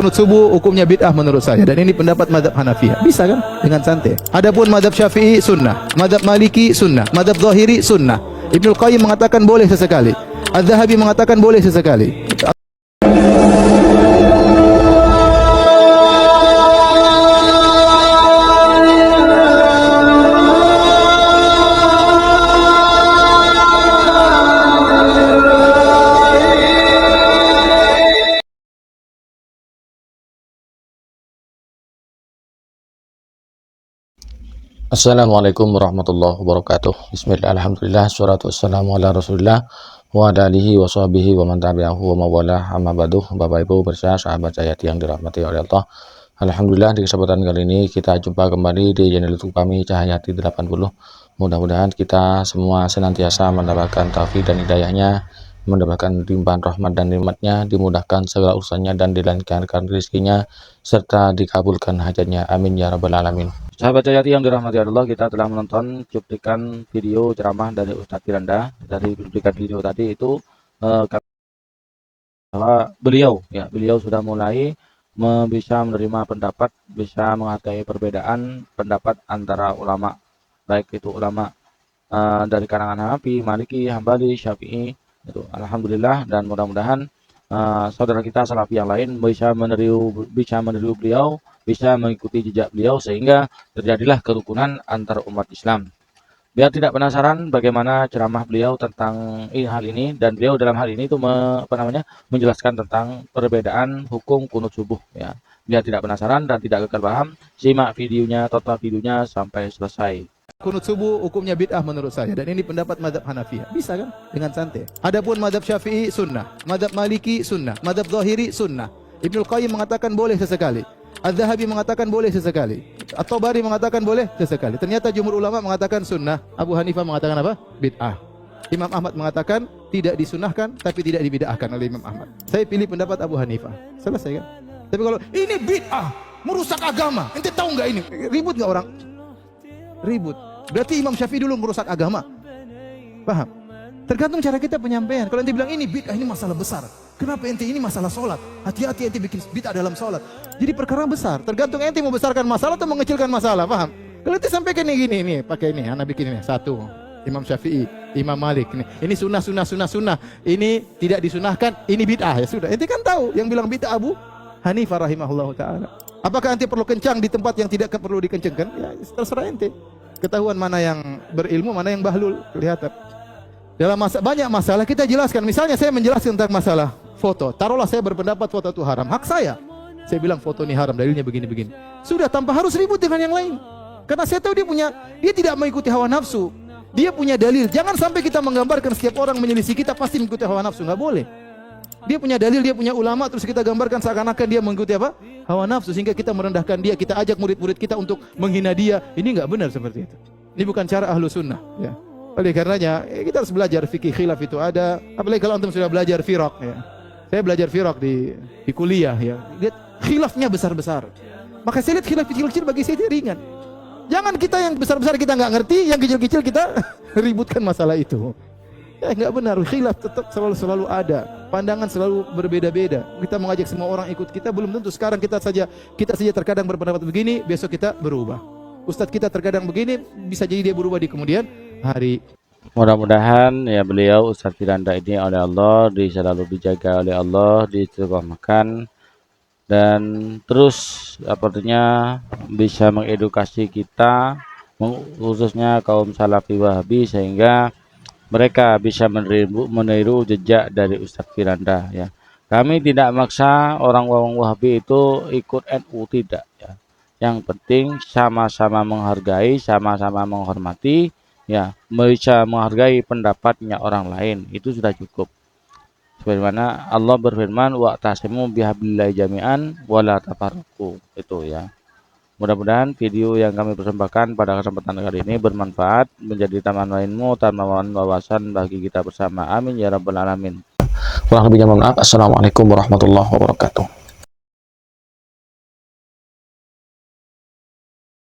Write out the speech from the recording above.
Kunut subuh hukumnya bid'ah menurut saya, dan ini pendapat mazhab Hanafiyah. Bisa kan dengan santai. Adapun mazhab Syafi'i sunnah, mazhab Maliki sunnah, mazhab Zahiri sunnah. Ibnu Qayyim mengatakan boleh sesekali. Az-Zahabi mengatakan boleh sesekali. Assalamualaikum warahmatullahi wabarakatuh. Bismillah, alhamdulillah, wassalatu wassalamu ala rasulillah wa ala alihi wa sahbihi wa man tabi'ahu wa mawalah, amma ba'du. Bapak Ibu bersama sahabat Cahayati yang dirahmati oleh Allah, alhamdulillah di kesempatan kali ini kita jumpa kembali di channel YouTube kami Cahayati 80. Mudah-mudahan kita semua senantiasa mendapatkan taufik dan hidayahnya, mendapatkan limpahan rahmat dan nikmatnya, dimudahkan segala urusannya dan dilancarkan rezekinya, serta dikabulkan hajatnya, amin ya rabbal alamin. Sahabat Cahayati yang dirahmati Allah, kita telah menonton cuplikan video ceramah dari Ustadz Firanda. Dari cuplikan video tadi itu bahwa beliau sudah mulai bisa menerima pendapat, bisa menghargai perbedaan pendapat antara ulama, baik itu ulama dari kalangan Hanafi, Maliki, Hambali, Syafi'i. Itu alhamdulillah, dan mudah-mudahan saudara kita Salafi yang lain bisa meniru beliau, bisa mengikuti jejak beliau, sehingga terjadilah kerukunan antar umat Islam. Biar tidak penasaran bagaimana ceramah beliau tentang hal ini, dan beliau dalam hal ini itu menjelaskan tentang perbedaan hukum kunut subuh ya. Biar tidak penasaran dan tidak gagal paham, simak videonya, total videonya sampai selesai. Kunut subuh hukumnya bid'ah menurut saya, dan ini pendapat mazhab Hanafiyah. Bisa kan dengan santai. Adapun mazhab Syafi'i sunnah, mazhab Maliki sunnah, mazhab Zahiri sunnah. Ibnu Qayyim mengatakan boleh sesekali. Az-Zahabi mengatakan boleh sesekali. At-Tabari mengatakan boleh sesekali. Ternyata jumhur ulama mengatakan sunnah. Abu Hanifah mengatakan apa? Bid'ah. Imam Ahmad mengatakan tidak disunahkan tapi tidak dibid'ahkan oleh Imam Ahmad. Saya pilih pendapat Abu Hanifah. Selesai kan? Tapi kalau ini bid'ah, merusak agama, ente tahu nggak ini? Ribut nggak orang? Ribut. Berarti Imam Syafi'i dulu merusak agama. Paham? Tergantung cara kita penyampaian. Kalau ente bilang ini bid'ah, ini masalah besar. Kenapa ente ini masalah sholat? Hati-hati ente bikin bid'ah dalam sholat. Jadi perkara besar. Tergantung ente mau besarkan masalah atau mengecilkan masalah. Paham? Kalau ente sampaikan ini gini, nih pakai ini, anak bikin ini satu. Imam Syafi'i, Imam Malik. Ini sunnah. Ini tidak disunahkan. Ini bid'ah, ya sudah. Ente kan tahu yang bilang bid'ah Abu Hanifah rahimahullahu taala. Apakah ente perlu kencang di tempat yang tidak perlu dikencangkan? Ya terserah ente. Ketahuan mana yang berilmu, mana yang bahlul, kelihatan. Dalam banyak masalah kita jelaskan. Misalnya saya menjelaskan tentang masalah foto. Taruhlah saya berpendapat foto itu haram. Hak saya. Saya bilang foto ini haram, dalilnya begini-begini. Sudah, tanpa harus ribut dengan yang lain. Karena saya tahu dia tidak mengikuti hawa nafsu. Dia punya dalil. Jangan sampai kita menggambarkan setiap orang menyelisih kita pasti mengikuti hawa nafsu. Nggak boleh. Dia punya dalil, dia punya ulama, terus kita gambarkan seakan-akan dia mengikuti apa? Hawa nafsu, sehingga kita merendahkan dia, kita ajak murid-murid kita untuk menghina dia. Ini nggak benar seperti itu. Ini bukan cara ahlu sunnah. Ya. Oleh karenanya kita harus belajar fikih khilaf itu ada. Apalagi kalau antum sudah belajar firaq. Ya. Saya belajar firaq di kuliah. Ya. Lihat khilafnya besar-besar. Maka saya lihat khilaf kecil-kecil bagi saya ringan. Jangan kita yang besar-besar kita nggak ngerti, yang kecil-kecil kita ributkan masalah itu. Ya nggak benar, khilaf tetap selalu ada, pandangan selalu berbeda-beda. Kita mengajak semua orang ikut kita, belum tentu sekarang kita saja terkadang berpendapat begini, besok kita berubah. Ustadz kita terkadang begini, bisa jadi dia berubah di kemudian hari. Mudah-mudahan ya beliau Ustadz Firanda ini oleh Allah selalu dijaga oleh Allah, diistiqomahkan, dan terus sepertinya bisa mengedukasi kita, khususnya kaum Salafi Wahabi, sehingga mereka bisa meniru jejak dari Ustadz Firanda ya. Kami tidak maksa orang Wahabi itu ikut NU, tidak ya. Yang penting sama-sama menghargai, sama-sama menghormati ya, bisa menghargai pendapatnya orang lain, itu sudah cukup. Sebagaimana Allah berfirman, wa'tasimu bihablillahi jami'an wala tafarraqu, itu ya. Mudah-mudahan video yang kami persembahkan pada kesempatan kali ini bermanfaat, menjadi tambahan ilmu, tambahan wawasan bagi kita bersama. Amin ya rabbal alamin. Kurang lebihnya mohon maaf. Assalamualaikum warahmatullahi wabarakatuh.